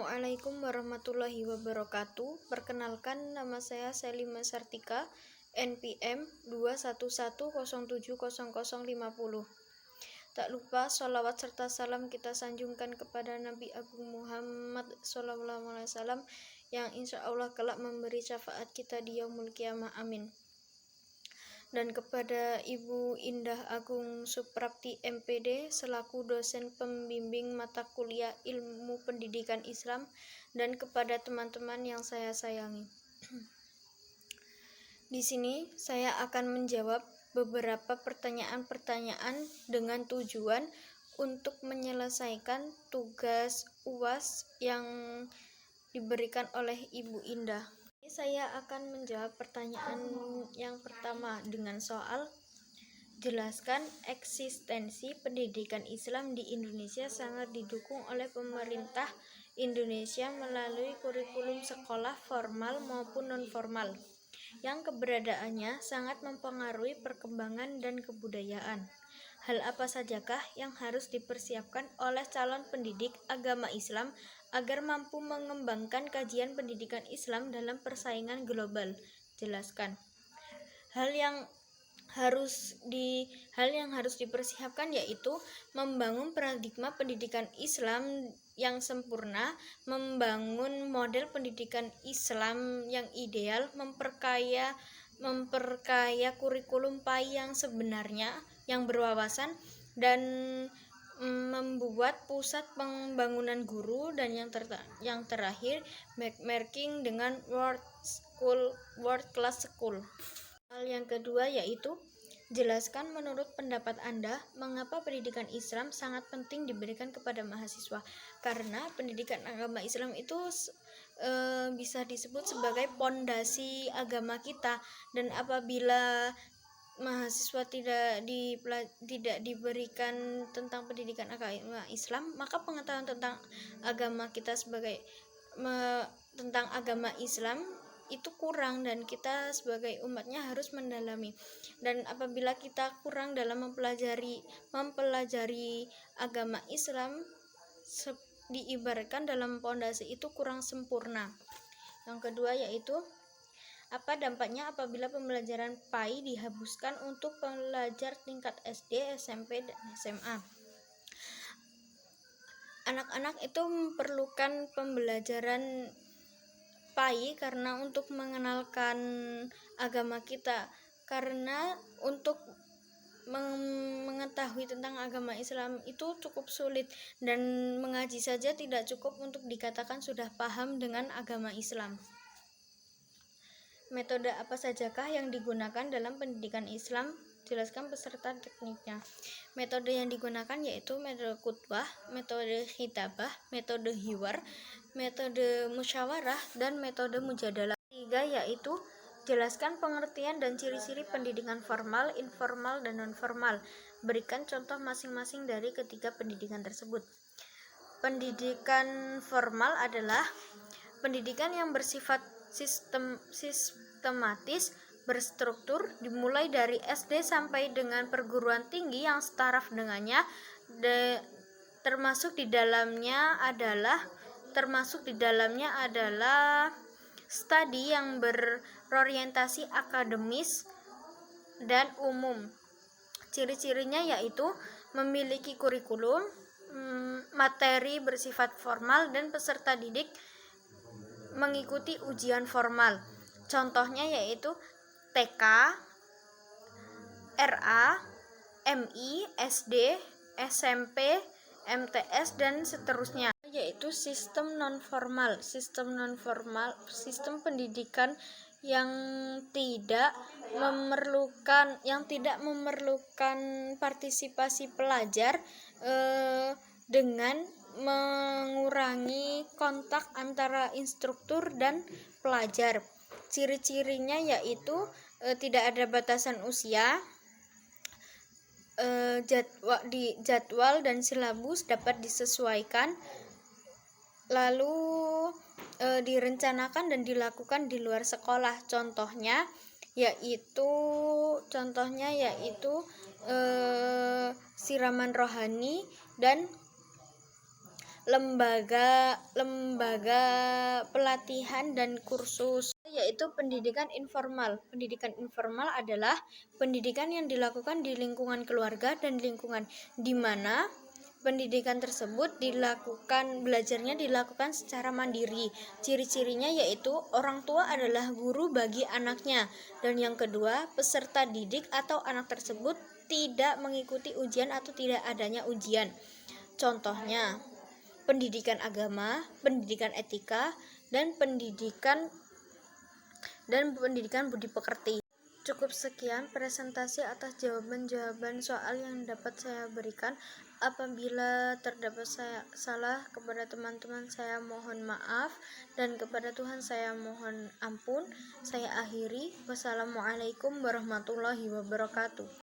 Assalamualaikum warahmatullahi wabarakatuh. Perkenalkan, nama saya Selima Sartika, NPM 211070050. Tak lupa sholawat serta salam kita sanjungkan kepada Nabi Agung Muhammad SAW yang insya Allah kelak memberi syafaat kita di yaumul qiyamah. Amin. Dan kepada Ibu Indah Agung Suprapti MPD selaku dosen pembimbing mata kuliah Ilmu Pendidikan Islam, dan kepada teman-teman yang saya sayangi. Di sini saya akan menjawab beberapa pertanyaan-pertanyaan dengan tujuan untuk menyelesaikan tugas UAS yang diberikan oleh Ibu Indah. Saya akan menjawab pertanyaan yang pertama dengan soal jelaskan eksistensi pendidikan Islam di Indonesia sangat didukung oleh pemerintah Indonesia melalui kurikulum sekolah formal maupun non-formal yang keberadaannya sangat mempengaruhi perkembangan dan kebudayaan. Hal apa sajakah yang harus dipersiapkan oleh calon pendidik agama Islam agar mampu mengembangkan kajian pendidikan Islam dalam persaingan global? Jelaskan. Hal yang harus dipersiapkan yaitu membangun paradigma pendidikan Islam yang sempurna, membangun model pendidikan Islam yang ideal, memperkaya kurikulum PAI yang sebenarnya, yang berwawasan, dan membuat pusat pembangunan guru, dan yang terakhir benchmarking dengan world class school. Hal yang kedua yaitu jelaskan menurut pendapat Anda mengapa pendidikan Islam sangat penting diberikan kepada mahasiswa. Karena pendidikan agama Islam itu bisa disebut sebagai pondasi agama kita, dan apabila mahasiswa tidak diberikan tentang pendidikan agama Islam, maka pengetahuan tentang agama kita tentang agama Islam itu kurang, dan kita sebagai umatnya harus mendalami. Dan apabila kita kurang dalam mempelajari agama Islam, diibaratkan dalam pondasi itu kurang sempurna. Yang kedua yaitu apa dampaknya apabila pembelajaran PAI dihapuskan untuk pelajar tingkat SD, SMP, dan SMA? Anak-anak itu memerlukan pembelajaran PAI karena untuk mengenalkan agama kita, karena untuk mengetahui tentang agama Islam itu cukup sulit, dan mengaji saja tidak cukup untuk dikatakan sudah paham dengan agama Islam. Metode apa sajakah yang digunakan dalam pendidikan Islam? Jelaskan beserta tekniknya. Metode yang digunakan yaitu metode khutbah, metode khitabah, metode hiwar, metode musyawarah, dan metode mujadalah. Tiga yaitu jelaskan pengertian dan ciri-ciri pendidikan formal, informal, dan non-formal. Berikan contoh masing-masing dari ketiga pendidikan tersebut. Pendidikan formal adalah pendidikan yang bersifat sistematis, berstruktur, dimulai dari SD sampai dengan perguruan tinggi yang setaraf dengannya, termasuk di dalamnya adalah studi yang berorientasi akademis dan umum. Ciri-cirinya yaitu memiliki kurikulum, materi bersifat formal, dan peserta didik mengikuti ujian formal. Contohnya yaitu TK, RA, MI, SD, SMP, MTS, dan seterusnya. Yaitu sistem non-formal, sistem pendidikan yang tidak memerlukan partisipasi pelajar, dengan mengurangi kontak antara instruktur dan pelajar. Ciri-cirinya yaitu tidak ada batasan usia, jadwal dan silabus dapat disesuaikan, lalu direncanakan dan dilakukan di luar sekolah. Contohnya yaitu siraman rohani dan lembaga pelatihan dan kursus, yaitu pendidikan informal. Pendidikan informal adalah pendidikan yang dilakukan di lingkungan keluarga dan lingkungan di mana pendidikan tersebut belajarnya dilakukan secara mandiri. Ciri-cirinya yaitu orang tua adalah guru bagi anaknya, dan yang kedua, peserta didik atau anak tersebut tidak mengikuti ujian atau tidak adanya ujian. Contohnya, pendidikan agama, pendidikan etika, dan pendidikan budi pekerti. Cukup sekian presentasi atas jawaban-jawaban soal yang dapat saya berikan. Apabila terdapat salah kepada teman-teman, saya mohon maaf, dan kepada Tuhan saya mohon ampun. Saya akhiri. Wassalamualaikum warahmatullahi wabarakatuh.